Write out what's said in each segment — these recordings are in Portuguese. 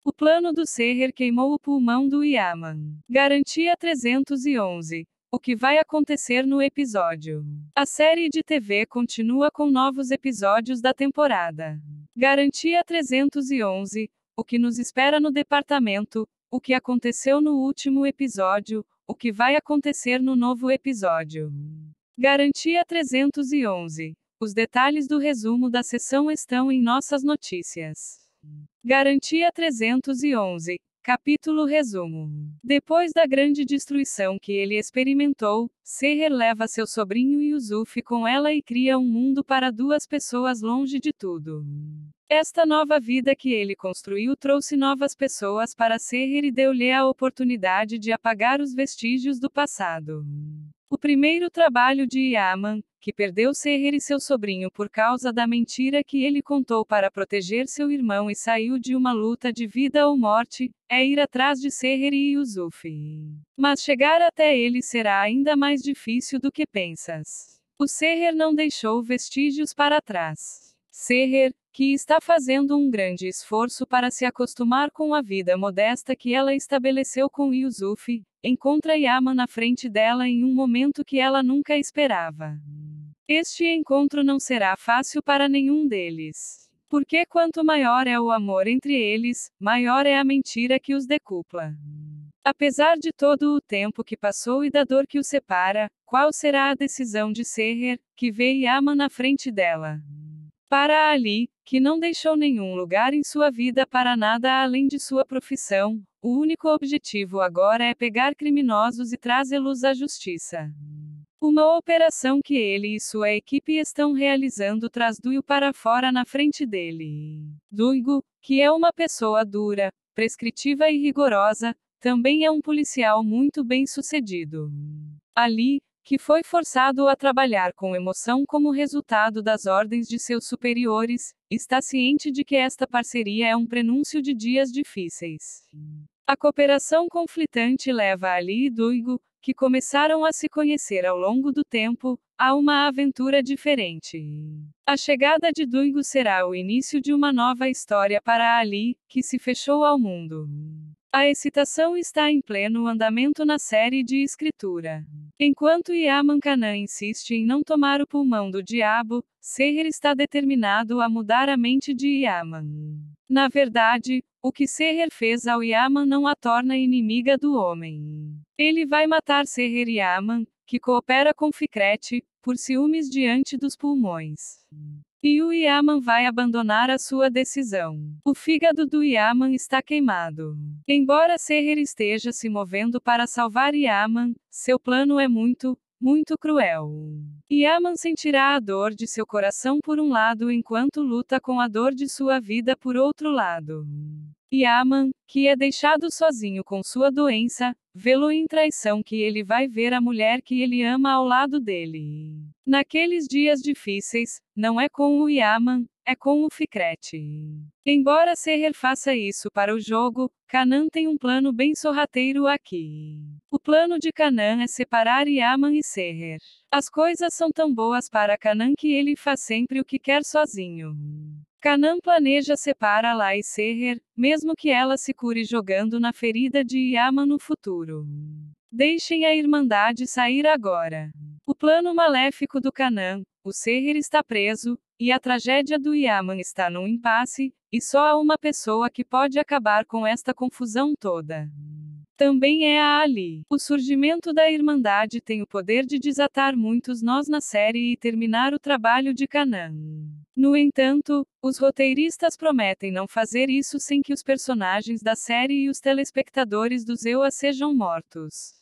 O plano do Seher queimou o pulmão do Yaman. Garantia 311. O que vai acontecer no episódio? A série de TV continua com novos episódios da temporada. Garantia 311. O que nos espera no departamento? O que aconteceu no último episódio? O que vai acontecer no novo episódio? Garantia 311. Os detalhes do resumo da sessão estão em nossas notícias. Garantia 311. Capítulo Resumo. Depois da grande destruição que ele experimentou, Seher leva seu sobrinho Yusuf com ela e cria um mundo para duas pessoas longe de tudo. Esta nova vida que ele construiu trouxe novas pessoas para Seher e deu-lhe a oportunidade de apagar os vestígios do passado. O primeiro trabalho de Yaman, que perdeu Seher e seu sobrinho por causa da mentira que ele contou para proteger seu irmão e saiu de uma luta de vida ou morte, é ir atrás de Seher e Yusuf. Mas chegar até ele será ainda mais difícil do que pensas. O Seher não deixou vestígios para trás. Seher, que está fazendo um grande esforço para se acostumar com a vida modesta que ela estabeleceu com Yusuf, encontra Yaman na frente dela em um momento que ela nunca esperava. Este encontro não será fácil para nenhum deles. Porque quanto maior é o amor entre eles, maior é a mentira que os decupla. Apesar de todo o tempo que passou e da dor que os separa, qual será a decisão de Seher, que vê Yaman na frente dela? Para Ali, que não deixou nenhum lugar em sua vida para nada além de sua profissão, o único objetivo agora é pegar criminosos e trazê-los à justiça. Uma operação que ele e sua equipe estão realizando traz Duigo para fora na frente dele. Duigo, que é uma pessoa dura, prescritiva e rigorosa, também é um policial muito bem sucedido. Ali, que foi forçado a trabalhar com emoção como resultado das ordens de seus superiores, está ciente de que esta parceria é um prenúncio de dias difíceis. A cooperação conflitante leva Ali e Duigo, que começaram a se conhecer ao longo do tempo, a uma aventura diferente. A chegada de Duigo será o início de uma nova história para Ali, que se fechou ao mundo. A excitação está em pleno andamento na série de escritura. Enquanto Yaman Kanan insiste em não tomar o pulmão do diabo, Seher está determinado a mudar a mente de Yaman. Na verdade, o que Seher fez ao Yaman não a torna inimiga do homem. Ele vai matar Seher e Yaman, que coopera com Fikret, por ciúmes diante dos pulmões. E o Yaman vai abandonar a sua decisão. O fígado do Yaman está queimado. Embora Seher esteja se movendo para salvar Yaman, seu plano é muito cruel. Yaman sentirá a dor de seu coração por um lado enquanto luta com a dor de sua vida por outro lado. Yaman, que é deixado sozinho com sua doença, vê-lo em traição que ele vai ver a mulher que ele ama ao lado dele. Naqueles dias difíceis, não é com o Yaman, é com o Fikret. Embora Seher faça isso para o jogo, Kanan tem um plano bem sorrateiro aqui. O plano de Kanan é separar Yaman e Seher. As coisas são tão boas para Kanan que ele faz sempre o que quer sozinho. Kanan planeja separar Ala e Seher, mesmo que ela se cure jogando na ferida de Yaman no futuro. Deixem a Irmandade sair agora. O plano maléfico do Kanan, o Seher está preso, e a tragédia do Yaman está num impasse, e só há uma pessoa que pode acabar com esta confusão toda. Também é a Ali. O surgimento da Irmandade tem o poder de desatar muitos nós na série e terminar o trabalho de Kanan. No entanto, os roteiristas prometem não fazer isso sem que os personagens da série e os telespectadores do Zewa sejam mortos.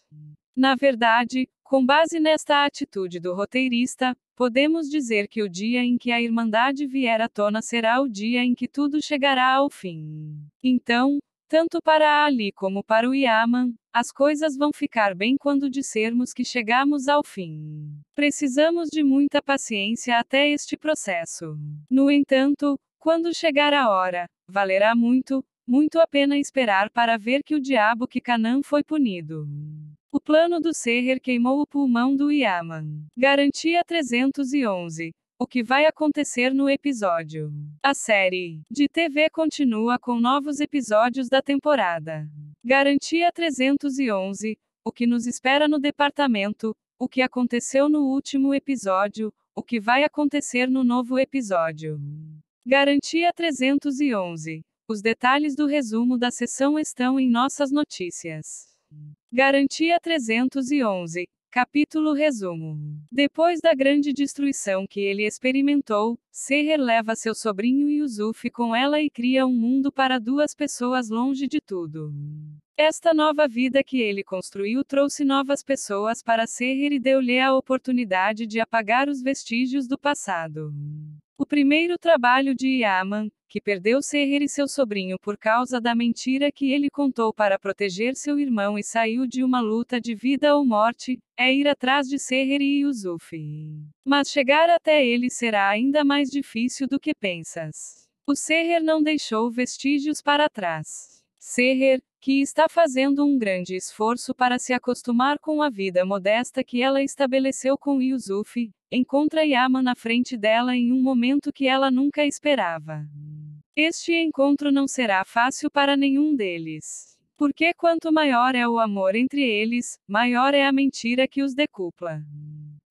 Na verdade, com base nesta atitude do roteirista, podemos dizer que o dia em que a Irmandade vier à tona será o dia em que tudo chegará ao fim. Então, tanto para a Ali como para o Yaman, as coisas vão ficar bem quando dissermos que chegamos ao fim. Precisamos de muita paciência até este processo. No entanto, quando chegar a hora, valerá muito a pena esperar para ver que o diabo que Kanan foi punido. O plano do Seher queimou o pulmão do Yaman. Garantia 311. o que vai acontecer no episódio. A série de TV continua com novos episódios da temporada. Garantia 311, o que nos espera no departamento, o que aconteceu no último episódio, o que vai acontecer no novo episódio. Garantia 311. Os detalhes do resumo da sessão estão em nossas notícias. Garantia 311. Capítulo Resumo. Depois da grande destruição que ele experimentou, Seher leva seu sobrinho Yusuf com ela e cria um mundo para duas pessoas longe de tudo. Esta nova vida que ele construiu trouxe novas pessoas para Seher e deu-lhe a oportunidade de apagar os vestígios do passado. O primeiro trabalho de Yaman, que perdeu Seher e seu sobrinho por causa da mentira que ele contou para proteger seu irmão e saiu de uma luta de vida ou morte, é ir atrás de Seher e Yusuf. Mas chegar até ele será ainda mais difícil do que pensas. O Seher não deixou vestígios para trás. Seher, que está fazendo um grande esforço para se acostumar com a vida modesta que ela estabeleceu com Yusuf, encontra Yaman na frente dela em um momento que ela nunca esperava. Este encontro não será fácil para nenhum deles. Porque quanto maior é o amor entre eles, maior é a mentira que os decupla.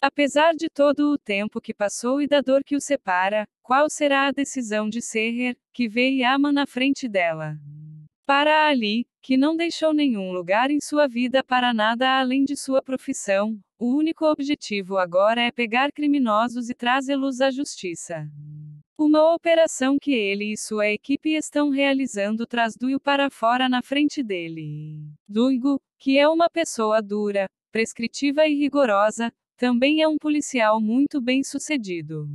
Apesar de todo o tempo que passou e da dor que os separa, qual será a decisão de Seher, que vê Yaman na frente dela? Para Ali, que não deixou nenhum lugar em sua vida para nada além de sua profissão, o único objetivo agora é pegar criminosos e trazê-los à justiça. Uma operação que ele e sua equipe estão realizando traz Duigo para fora na frente dele. Duigo, que é uma pessoa dura, prescritiva e rigorosa, também é um policial muito bem sucedido.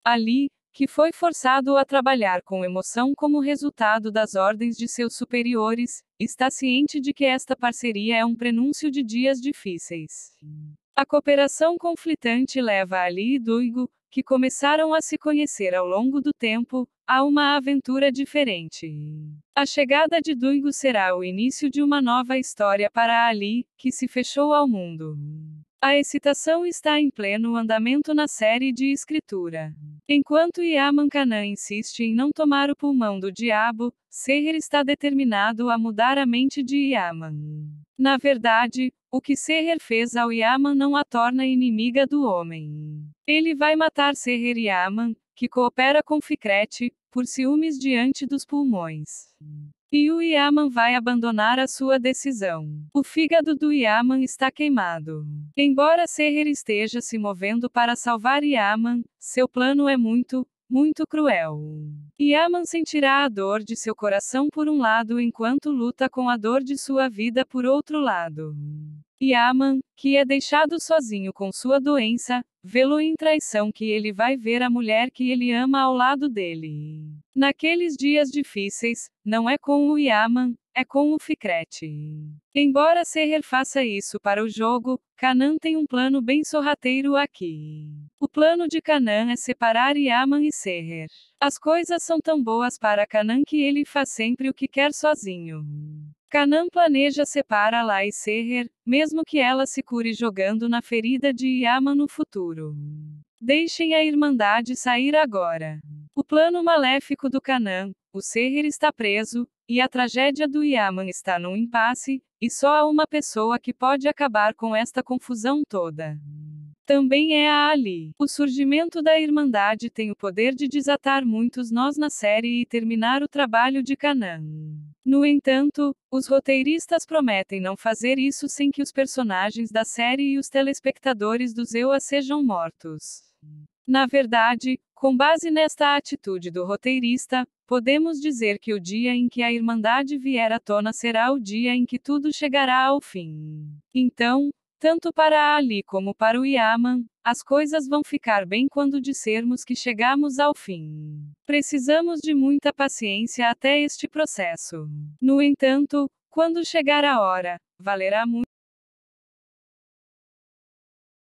Ali, que foi forçado a trabalhar com emoção como resultado das ordens de seus superiores, está ciente de que esta parceria é um prenúncio de dias difíceis. A cooperação conflitante leva Ali e Duigo, que começaram a se conhecer ao longo do tempo, a uma aventura diferente. A chegada de Duigo será o início de uma nova história para Ali, que se fechou ao mundo. A excitação está em pleno andamento na série de escritura. Enquanto Yaman Kanan insiste em não tomar o pulmão do diabo, Seher está determinado a mudar a mente de Yaman. Na verdade, o que Seher fez ao Yaman não a torna inimiga do homem. Ele vai matar Seher e Yaman, que coopera com Fikret, por ciúmes diante dos pulmões. E o Yaman vai abandonar a sua decisão. O fígado do Yaman está queimado. Embora Seher esteja se movendo para salvar Yaman, seu plano é muito cruel. Yaman sentirá a dor de seu coração por um lado enquanto luta com a dor de sua vida por outro lado. Yaman, que é deixado sozinho com sua doença, vê-lo em traição que ele vai ver a mulher que ele ama ao lado dele. Naqueles dias difíceis, não é com o Yaman, é com o Fikret. Embora Seher faça isso para o jogo, Kanan tem um plano bem sorrateiro aqui. O plano de Kanan é separar Yaman e Seher. As coisas são tão boas para Kanan que ele faz sempre o que quer sozinho. Kanan planeja separar Ala e Seher, mesmo que ela se cure jogando na ferida de Yaman no futuro. Deixem a Irmandade sair agora. O plano maléfico do Kanan, o Seher está preso, e a tragédia do Yaman está num impasse, e só há uma pessoa que pode acabar com esta confusão toda. Também é a Ali. O surgimento da Irmandade tem o poder de desatar muitos nós na série e terminar o trabalho de Kanan. No entanto, os roteiristas prometem não fazer isso sem que os personagens da série e os telespectadores do Zewa sejam mortos. Na verdade, com base nesta atitude do roteirista, podemos dizer que o dia em que a Irmandade vier à tona será o dia em que tudo chegará ao fim. Então, tanto para a Ali como para o Yaman, as coisas vão ficar bem quando dissermos que chegamos ao fim. Precisamos de muita paciência até este processo. No entanto, quando chegar a hora, valerá muito.